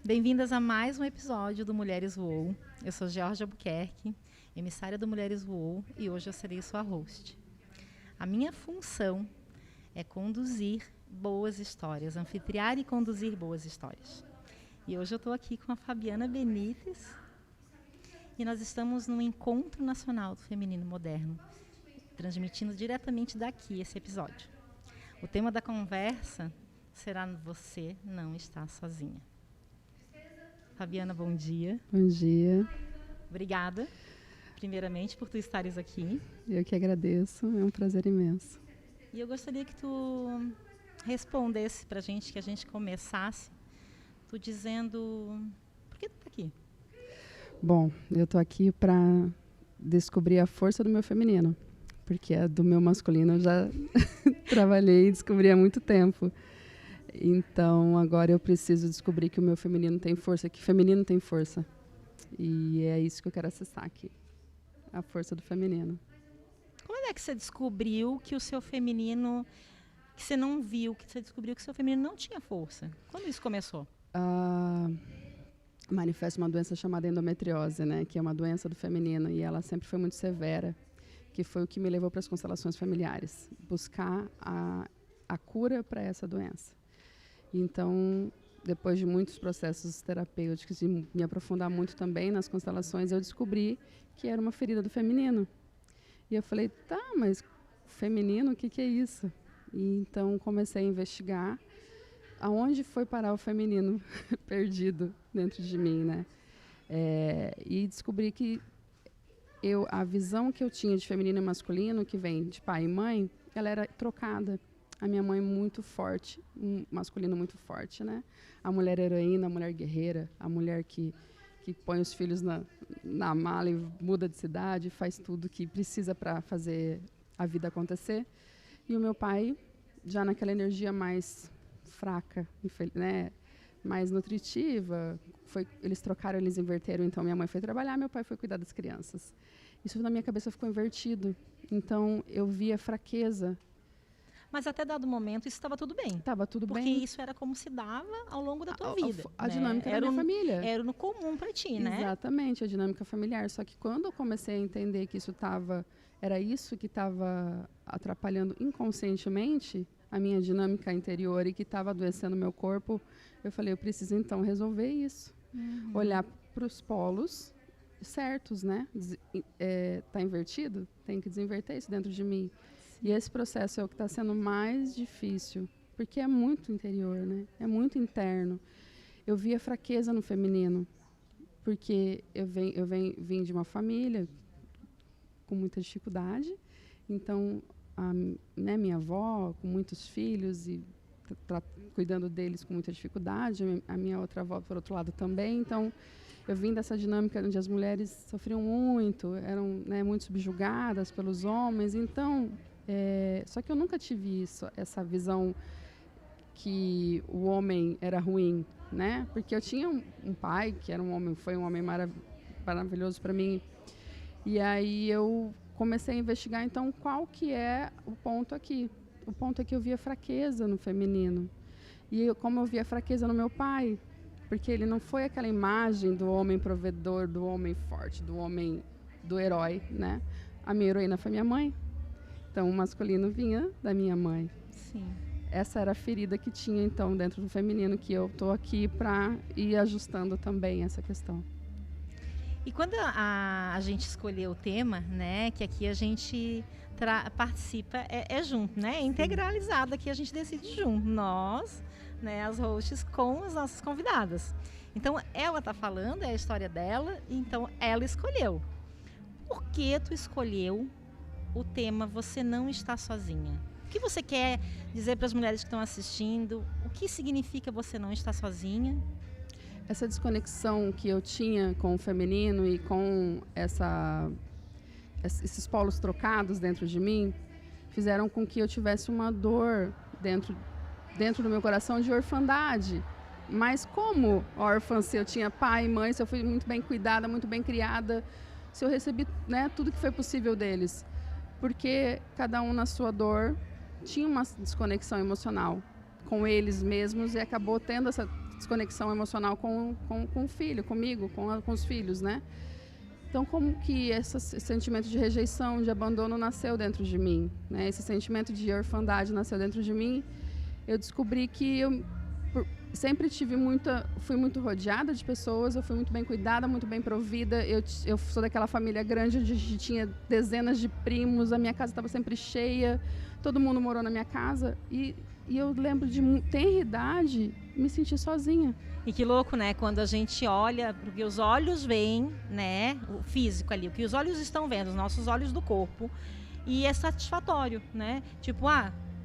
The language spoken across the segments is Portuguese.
Bem-vindas a mais um episódio do Mulheres Voou. Eu sou Georgia Albuquerque, emissária do Mulheres Voou, e hoje eu serei sua host. A minha função é conduzir boas histórias, anfitriar e conduzir boas histórias. E hoje eu estou aqui com a Fabiana Benítez e nós estamos no Encontro Nacional do Feminino Moderno, transmitindo diretamente daqui esse episódio. O tema da conversa será Você Não Está Sozinha. Fabiana, bom dia. Bom dia. Obrigada, primeiramente, por tu estares aqui. Eu que agradeço, é um prazer imenso. E eu gostaria que tu respondesse pra gente, que a gente começasse, tu dizendo por que tu tá aqui? Bom, eu tô aqui para descobrir a força do meu feminino, porque a do meu masculino eu já trabalhei e descobri há muito tempo. Então, agora eu preciso descobrir que o meu feminino tem força, que feminino tem força. E é isso que eu quero acessar aqui, a força do feminino. Como é que você descobriu que o seu feminino, que você não viu, que você descobriu que o seu feminino não tinha força? Quando isso começou? Manifesta uma doença chamada endometriose, né, que é uma doença do feminino, e ela sempre foi muito severa, que foi o que me levou para as constelações familiares, buscar a cura para essa doença. Então, depois de muitos processos terapêuticos e me aprofundar muito também nas constelações, eu descobri que era uma ferida do feminino. E eu falei, tá, mas feminino, o que é isso? E então comecei a investigar aonde foi parar o feminino perdido dentro de mim, né? E descobri que a visão que eu tinha de feminino e masculino, que vem de pai e mãe, ela era trocada. A minha mãe muito forte, um masculino muito forte, né? A mulher heroína, a mulher guerreira, a mulher que põe os filhos na mala e muda de cidade, faz tudo que precisa para fazer a vida acontecer. E o meu pai, já naquela energia mais fraca, né? Mais nutritiva, eles trocaram, eles inverteram. Então, minha mãe foi trabalhar, meu pai foi cuidar das crianças. Isso na minha cabeça ficou invertido. Então, eu via fraqueza. Mas até dado momento isso estava tudo bem. Estava tudo bem. Porque isso era como se dava ao longo da tua vida. A dinâmica da minha família. Era no comum para ti, né? Exatamente, a dinâmica familiar. Só que quando eu comecei a entender que era isso que estava atrapalhando inconscientemente a minha dinâmica interior e que estava adoecendo meu corpo, eu falei, eu preciso então resolver isso. Olhar para os polos certos, né? Tá invertido? Tem que desinverter isso dentro de mim. E esse processo é o que está sendo mais difícil, porque é muito interior, né? É muito interno. Eu via fraqueza no feminino, porque eu vim de uma família com muita dificuldade. Então, minha avó com muitos filhos e cuidando deles com muita dificuldade. A minha outra avó, por outro lado, também. Então, eu vim dessa dinâmica onde as mulheres sofriam muito, eram, né, muito subjugadas pelos homens. Então, só que eu nunca tive essa visão que o homem era ruim, né? Porque eu tinha um pai que era foi um homem maravilhoso para mim. E aí eu comecei a investigar, então, qual que é o ponto aqui. O ponto é que eu via fraqueza no feminino. E como eu via fraqueza no meu pai, porque ele não foi aquela imagem do homem provedor, do homem forte, do herói, né? A minha heroína foi minha mãe. Então, o masculino vinha da minha mãe. Sim. Essa era a ferida que tinha, então, dentro do feminino, que eu estou aqui para ir ajustando também essa questão. E quando a gente escolheu o tema, né, que aqui a gente participa, junto, né, é integralizado, aqui a gente decide junto, nós, né, as hosts com as nossas convidadas. Então, ela está falando, é a história dela, então ela escolheu. Por que tu escolheu o tema Você Não Está Sozinha? O que você quer dizer para as mulheres que estão assistindo? O que significa você não estar sozinha? Essa desconexão que eu tinha com o feminino e com esses polos trocados dentro de mim fizeram com que eu tivesse uma dor dentro do meu coração de orfandade. Mas como órfã, se eu tinha pai e mãe, se eu fui muito bem cuidada, muito bem criada, se eu recebi, né, tudo que foi possível deles? Porque cada um na sua dor tinha uma desconexão emocional com eles mesmos e acabou tendo desconexão emocional com o filho, comigo, com os filhos, né? Então, como que esse sentimento de rejeição, de abandono nasceu dentro de mim, né? Esse sentimento de orfandade nasceu dentro de mim. Eu descobri que eu sempre fui muito rodeada de pessoas, eu fui muito bem cuidada, muito bem provida. Eu sou daquela família grande onde tinha dezenas de primos, a minha casa estava sempre cheia, todo mundo morou na minha casa. E eu lembro de tenra idade me sentir sozinha. E que louco, né? Quando a gente olha, porque os olhos veem, né? O físico ali, o que os olhos estão vendo, os nossos olhos do corpo. E é satisfatório, né? Tipo,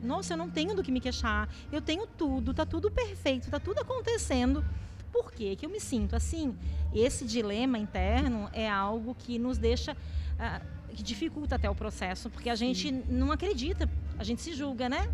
nossa, eu não tenho do que me queixar, eu tenho tudo, tá tudo perfeito, tá tudo acontecendo. Por que eu me sinto assim? Esse dilema interno é algo que nos deixa, que dificulta até o processo, porque a gente não acredita, a gente se julga, né?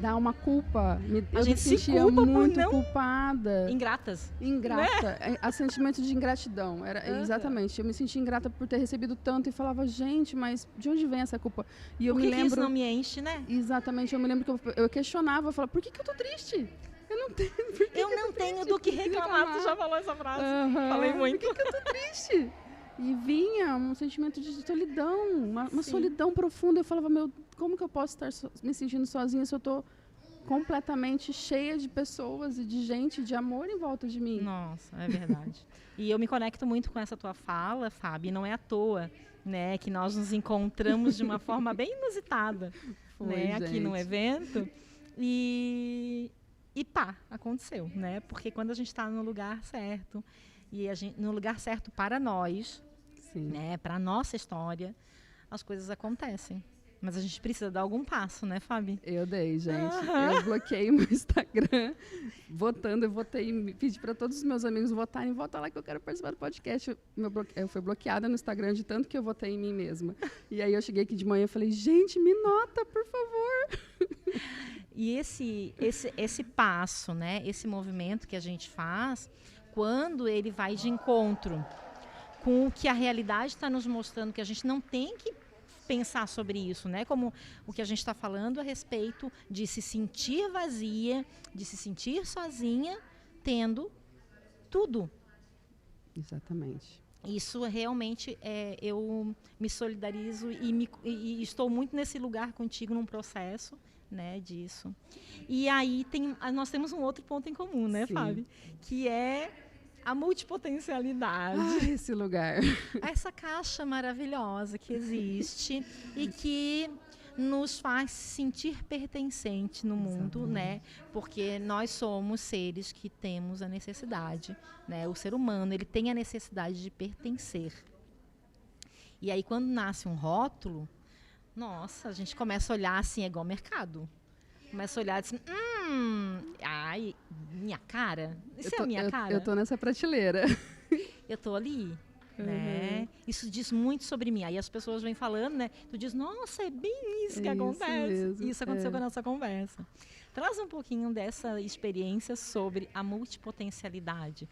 Dá uma culpa. A gente se sentia culpa muito por não... culpada. Ingratas. Ingrata. Né? A sentimento de ingratidão. Exatamente. Eu me sentia ingrata por ter recebido tanto e falava, gente, mas de onde vem essa culpa? E eu por que me lembro. Que isso não me enche, né? Exatamente. Eu me lembro que eu questionava, eu falava, por que eu tô triste? Eu não tenho. Eu não tenho do que reclamar. Tu já falou essa frase. Falei muito. Por que eu tô triste? E vinha um sentimento de solidão, uma solidão profunda. Eu falava, como que eu posso estar me sentindo sozinha se eu estou completamente cheia de pessoas e de gente, de amor em volta de mim? Nossa, é verdade. E eu me conecto muito com essa tua fala, Fábio, não é à toa, né, que nós nos encontramos de uma forma bem inusitada, né, aqui no evento. E aconteceu, né? Porque quando a gente está no lugar certo, no lugar certo para nós, né, para a nossa história, as coisas acontecem. Mas a gente precisa dar algum passo, né, Fábio? Eu dei, gente. Eu bloqueei meu Instagram eu votei, pedi para todos os meus amigos votarem, vota lá que eu quero participar do podcast. Eu fui bloqueada no Instagram de tanto que eu votei em mim mesma. E aí eu cheguei aqui de manhã e falei, gente, me nota, por favor. E esse passo, né, esse movimento que a gente faz, quando ele vai de encontro com o que a realidade está nos mostrando, que a gente não tem que pensar sobre isso, né? Como o que a gente está falando a respeito de se sentir vazia, de se sentir sozinha, tendo tudo. Exatamente. Isso realmente, eu me solidarizo e estou muito nesse lugar contigo num processo, né, disso. E aí nós temos um outro ponto em comum, né, Fábio? Que é a multipotencialidade. Esse lugar. Essa caixa maravilhosa que existe e que nos faz sentir pertencente no mundo, né? Porque nós somos seres que temos a necessidade, né? O ser humano, ele tem a necessidade de pertencer. E aí, quando nasce um rótulo, nossa, a gente começa a olhar assim, é igual mercado. Começa a olhar assim, ai, minha cara? Isso é a minha cara? Eu tô nessa prateleira. Eu tô ali, né? Isso diz muito sobre mim. Aí as pessoas vêm falando, né? Tu diz, nossa, é bem isso que acontece. Mesmo. Isso aconteceu com a nossa conversa. Traz um pouquinho dessa experiência sobre a multipotencialidade.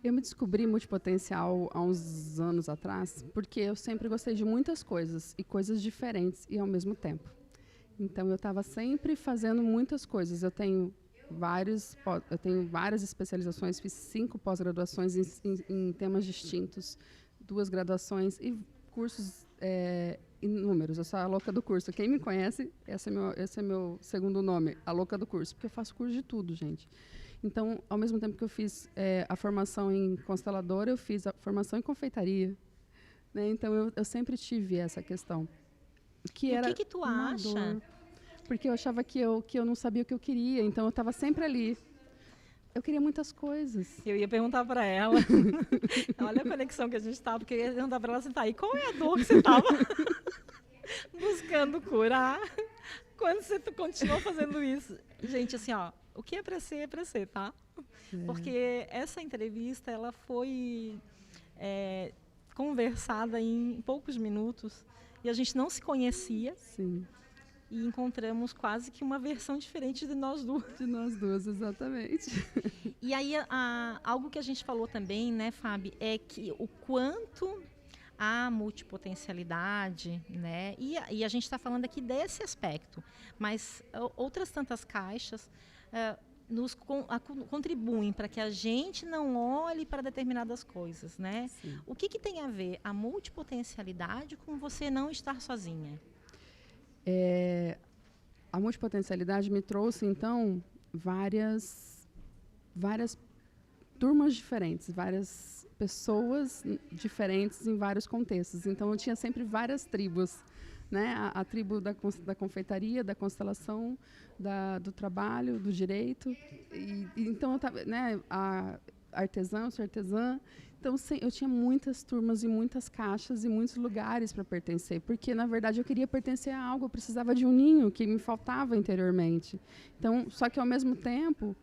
Eu me descobri multipotencial há uns anos atrás, porque eu sempre gostei de muitas coisas, e coisas diferentes, e ao mesmo tempo. Então, eu estava sempre fazendo muitas coisas. Eu tenho várias especializações, fiz 5 pós-graduações em temas distintos, 2 graduações e cursos inúmeros. Eu sou a louca do curso. Quem me conhece, esse é meu segundo nome, a louca do curso, porque eu faço curso de tudo, gente. Então, ao mesmo tempo que eu fiz a formação em consteladora, eu fiz a formação em confeitaria. Né? Então, eu sempre tive essa questão. O que tu acha? Porque eu achava que eu não sabia o que eu queria, então eu estava sempre ali. Eu queria muitas coisas. Eu ia perguntar para ela, olha a conexão que a gente estava, porque eu ia perguntar para ela assim, tá, e qual é a dor que você estava buscando curar quando você continuou fazendo isso? Gente, assim, ó, o que é para ser, tá? Porque essa entrevista, ela foi conversada em poucos minutos, e a gente não se conhecia. Sim. E encontramos quase que uma versão diferente de nós duas. De nós duas, exatamente. E aí, algo que a gente falou também, né, Fábio, é que o quanto a multipotencialidade, né, e a gente está falando aqui desse aspecto, mas outras tantas caixas contribuem para que a gente não olhe para determinadas coisas, né? Sim. O que tem a ver a multipotencialidade com você não estar sozinha? A multipotencialidade me trouxe, então, várias turmas diferentes, várias pessoas diferentes em vários contextos. Então, eu tinha sempre várias tribos, né? A tribo da confeitaria, da constelação, do trabalho, do direito. Então, eu tava, né? A artesã, eu sou artesã. Então, eu tinha muitas turmas e muitas caixas e muitos lugares para pertencer, porque, na verdade, eu queria pertencer a algo, eu precisava de um ninho que me faltava interiormente. Então, só que, ao mesmo tempo,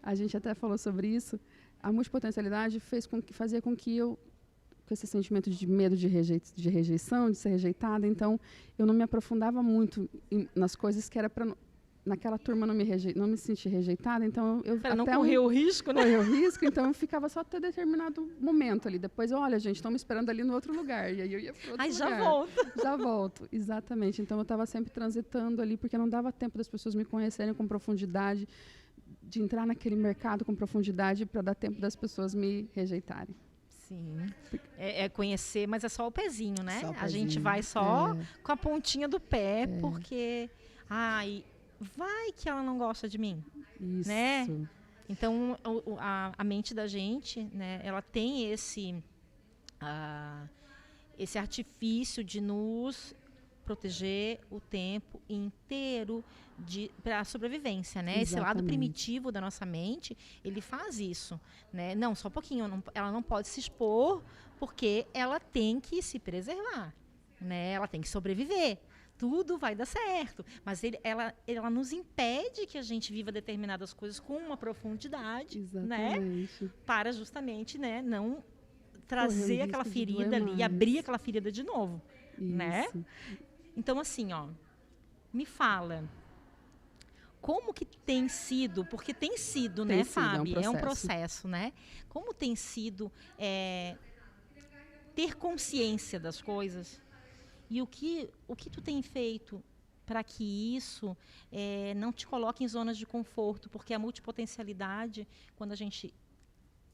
a gente até falou sobre isso, a multipotencialidade fazia com que eu, com esse sentimento de medo de rejeição, de ser rejeitada, então, eu não me aprofundava muito nas coisas que era para... Naquela turma não me sentir rejeitada, então eu para não correr o risco, né? Correr o risco, então eu ficava só até determinado momento ali. Depois, olha, gente, estão me esperando ali no outro lugar. E aí eu ia para outro lugar. Já volto. Já volto, exatamente. Então eu estava sempre transitando ali, porque não dava tempo das pessoas me conhecerem com profundidade, de entrar naquele mercado com profundidade para dar tempo das pessoas me rejeitarem. Sim, é conhecer, mas é só o pezinho, né? Só o pezinho. A gente vai só com a pontinha do pé, porque... vai que ela não gosta de mim, isso, né? Então, a mente da gente, né, ela tem esse artifício de nos proteger o tempo inteiro para a sobrevivência, né? Esse lado primitivo da nossa mente, ele faz isso, né? Não, só um pouquinho, ela não pode se expor porque ela tem que se preservar, né? Ela tem que sobreviver. Tudo vai dar certo, mas ela nos impede que a gente viva determinadas coisas com uma profundidade, né? Para justamente, né, não trazer aquela ferida ali e abrir aquela ferida de novo, né? Então, assim, ó, me fala, como que tem sido, porque tem sido, né, Fábio? É um processo, né? Como tem sido ter consciência das coisas? E o que tu tem feito para que isso não te coloque em zonas de conforto? Porque a multipotencialidade, quando a gente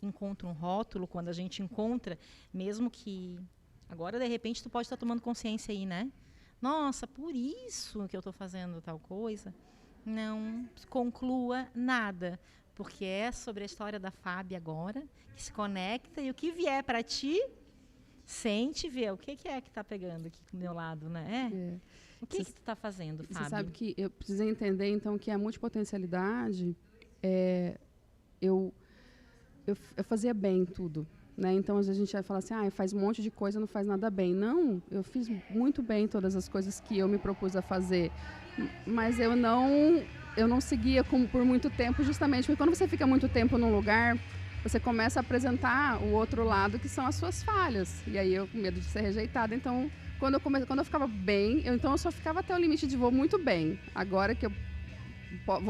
encontra um rótulo, quando a gente encontra, mesmo que... Agora, de repente, tu pode estar tomando consciência aí, né? Nossa, por isso que eu estou fazendo tal coisa. Não conclua nada, porque é sobre a história da Fábia agora, que se conecta, e o que vier para ti... Sente, vê o que é que está pegando aqui do meu lado, né? O que tu está fazendo, Fábio? Você sabe que eu precisei entender, então, que a multipotencialidade, eu fazia bem tudo, né? Então, às vezes a gente vai falar assim, faz um monte de coisa, não faz nada bem. Não, eu fiz muito bem todas as coisas que eu me propus a fazer, mas eu não seguia por muito tempo, justamente porque quando você fica muito tempo num lugar... Você começa a apresentar o outro lado, que são as suas falhas. E aí eu, com medo de ser rejeitada, então, quando eu ficava bem, eu só ficava até o limite de vou muito bem. Agora que eu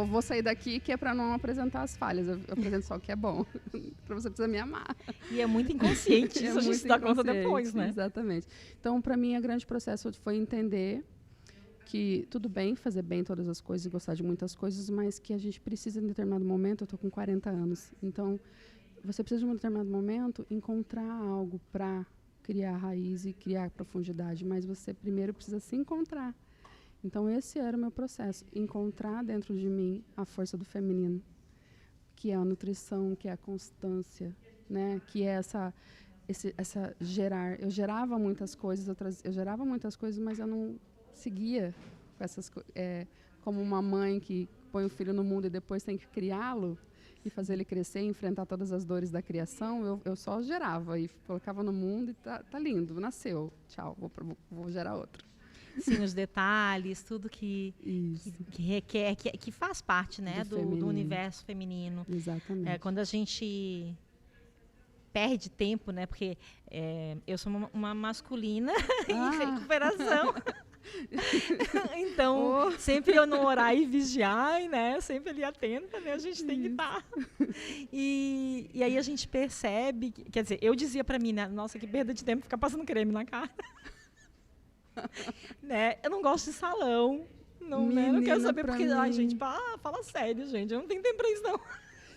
vou sair daqui, que é para não apresentar as falhas. Eu apresento só o que é bom. Para você precisa me amar. E é muito inconsciente isso, a gente se dá conta depois, né? Exatamente. Então, para mim, o grande processo foi entender que tudo bem fazer bem todas as coisas e gostar de muitas coisas, mas que a gente precisa, em determinado momento, eu estou com 40 anos, então... Você precisa, de um determinado momento, encontrar algo para criar raiz e criar profundidade, mas você primeiro precisa se encontrar. Então, esse era o meu processo, encontrar dentro de mim a força do feminino, que é a nutrição, que é a constância, né? Que é essa gerar. Eu gerava muitas coisas, mas eu não seguia com essas coisas. Como uma mãe que põe o filho no mundo e depois tem que criá-lo, e fazer ele crescer e enfrentar todas as dores da criação, eu só gerava e colocava no mundo e tá lindo, nasceu, tchau, vou gerar outro. Sim, os detalhes, tudo que requer, que faz parte, né, do universo feminino. Exatamente. Quando a gente perde tempo, né, porque eu sou uma masculina em recuperação. Então, sempre eu não orar e vigiar, né? Sempre ali atenta, né? A gente tem que estar. E aí a gente percebe, quer dizer, eu dizia pra mim, né? Nossa, que perda de tempo ficar passando creme na cara. Né? Eu não gosto de salão, Não, né? Não quero saber porque... Mim... Ai, gente, fala sério, gente. Eu não tenho tempo pra isso, não.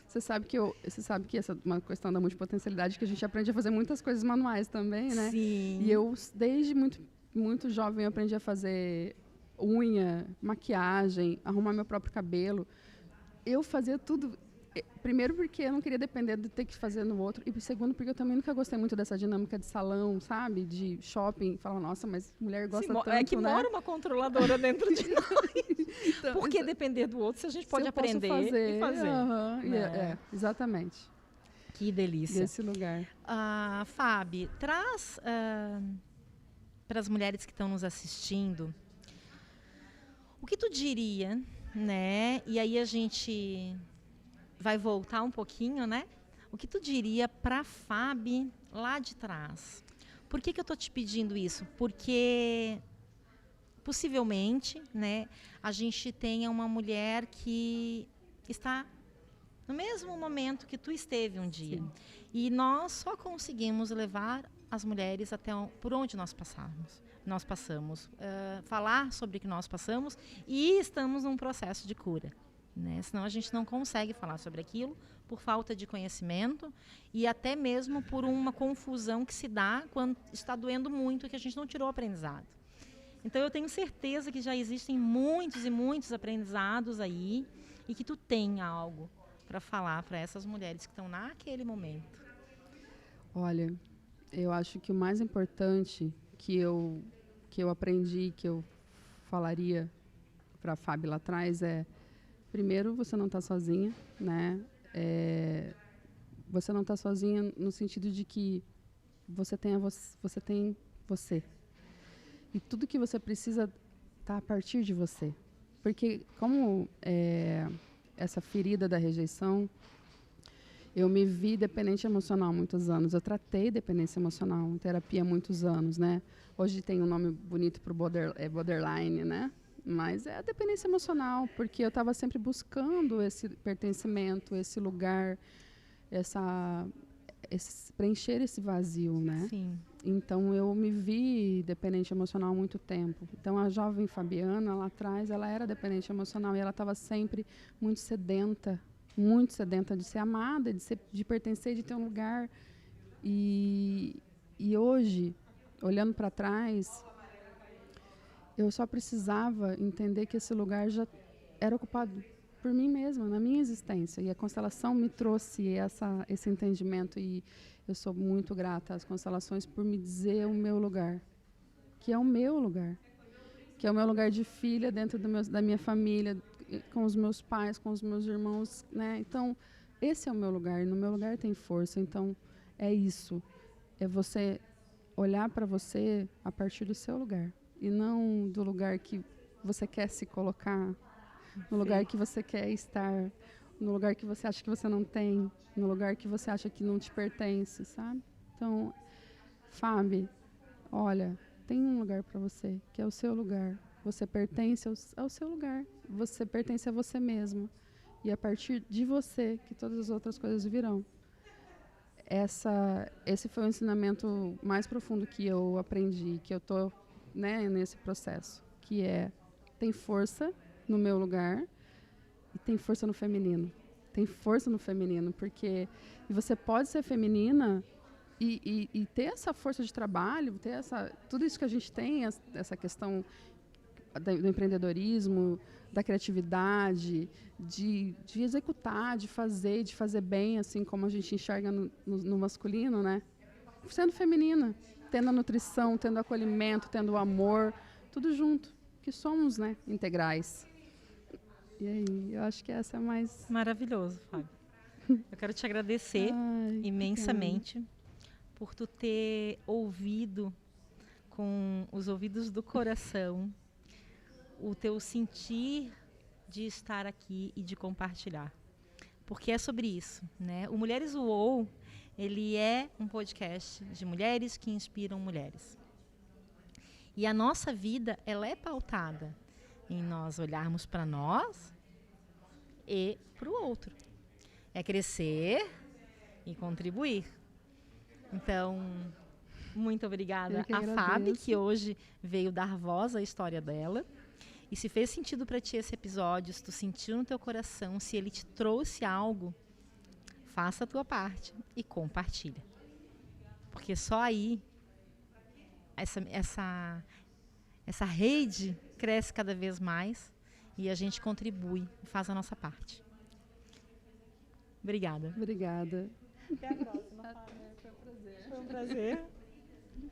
Você sabe que essa é uma questão da multipotencialidade, que a gente aprende a fazer muitas coisas manuais também, né? Sim. E eu, desde muito jovem, eu aprendi a fazer unha, maquiagem, arrumar meu próprio cabelo. Eu fazia tudo... Primeiro porque eu não queria depender de ter que fazer no outro. E segundo porque eu também nunca gostei muito dessa dinâmica de salão, sabe? De shopping. Falava, nossa, mas mulher gosta tanto, é que né? mora uma controladora dentro de nós. Então, por que depender do outro se a gente pode aprender e fazer? Exatamente. Que delícia. Desse lugar. Fábio, traz para as mulheres que estão nos assistindo, o que tu diria, né? E aí a gente... vai voltar um pouquinho, né? O que tu diria para a Fábio lá de trás? Por que eu estou te pedindo isso? Porque possivelmente, né, a gente tenha uma mulher que está no mesmo momento que tu esteve um dia. Sim. E nós só conseguimos levar as mulheres até por onde nós passamos, falar sobre o que nós passamos e estamos num processo de cura. Né? Senão a gente não consegue falar sobre aquilo por falta de conhecimento e até mesmo por uma confusão que se dá quando está doendo muito e que a gente não tirou o aprendizado. Então eu tenho certeza que já existem muitos e muitos aprendizados aí e que tu tem algo para falar para essas mulheres que estão naquele momento. Olha, eu acho que o mais importante que eu aprendi, que eu falaria para a Fábio lá atrás é: primeiro, você não está sozinha, né? Você não está sozinha no sentido de que você tem você. E tudo que você precisa está a partir de você. Porque como essa ferida da rejeição, eu me vi dependente emocional há muitos anos. Eu tratei dependência emocional em terapia há muitos anos, né? Hoje tem um nome bonito para o borderline, né? Mas é a dependência emocional, porque eu estava sempre buscando esse pertencimento, esse lugar, preencher esse vazio, né? Sim. Então, eu me vi dependente emocional há muito tempo. Então, a jovem Fabiana, lá atrás, ela era dependente emocional e ela estava sempre muito sedenta de ser amada, de pertencer, de ter um lugar. E hoje, olhando para trás, eu só precisava entender que esse lugar já era ocupado por mim mesma, na minha existência. E a constelação me trouxe esse entendimento. E eu sou muito grata às constelações por me dizer o meu lugar, que é o meu lugar. Que é o meu lugar de filha dentro da minha família, com os meus pais, com os meus irmãos, né? Então, esse é o meu lugar. E no meu lugar tem força. Então, é isso. É você olhar para você a partir do seu lugar. E não do lugar que você quer se colocar, no lugar que você quer estar, no lugar que você acha que você não tem, no lugar que você acha que não te pertence, sabe? Então, Fábio, olha, tem um lugar para você, que é o seu lugar. Você pertence ao seu lugar. Você pertence a você mesmo. E a partir de você que todas as outras coisas virão. Esse foi o ensinamento mais profundo que eu aprendi, que eu estou, né, nesse processo, que tem força no meu lugar e tem força no feminino. Tem força no feminino, porque você pode ser feminina e ter essa força de trabalho, ter tudo isso que a gente tem, essa questão do empreendedorismo, da criatividade, de executar, de fazer bem, assim como a gente enxerga no masculino, né? Sendo feminina, tendo a nutrição, tendo o acolhimento, tendo o amor, tudo junto, que somos, né, integrais. E aí, eu acho que essa é mais... Maravilhoso, Fábio. Eu quero te agradecer imensamente por tu ter ouvido com os ouvidos do coração o teu sentir de estar aqui e de compartilhar. Porque é sobre isso, né? O Mulheres UOL, ele é um podcast de mulheres que inspiram mulheres. E a nossa vida, ela é pautada em nós olharmos para nós e para o outro. É crescer e contribuir. Então, muito obrigada à Fábio, que hoje veio dar voz à história dela. E se fez sentido para ti esse episódio, se tu sentiu no teu coração, se ele te trouxe algo, faça a tua parte e compartilha. Porque só aí essa rede cresce cada vez mais e a gente contribui e faz a nossa parte. Obrigada. Obrigada. Até a próxima, Fábio. Foi um prazer. Foi um prazer.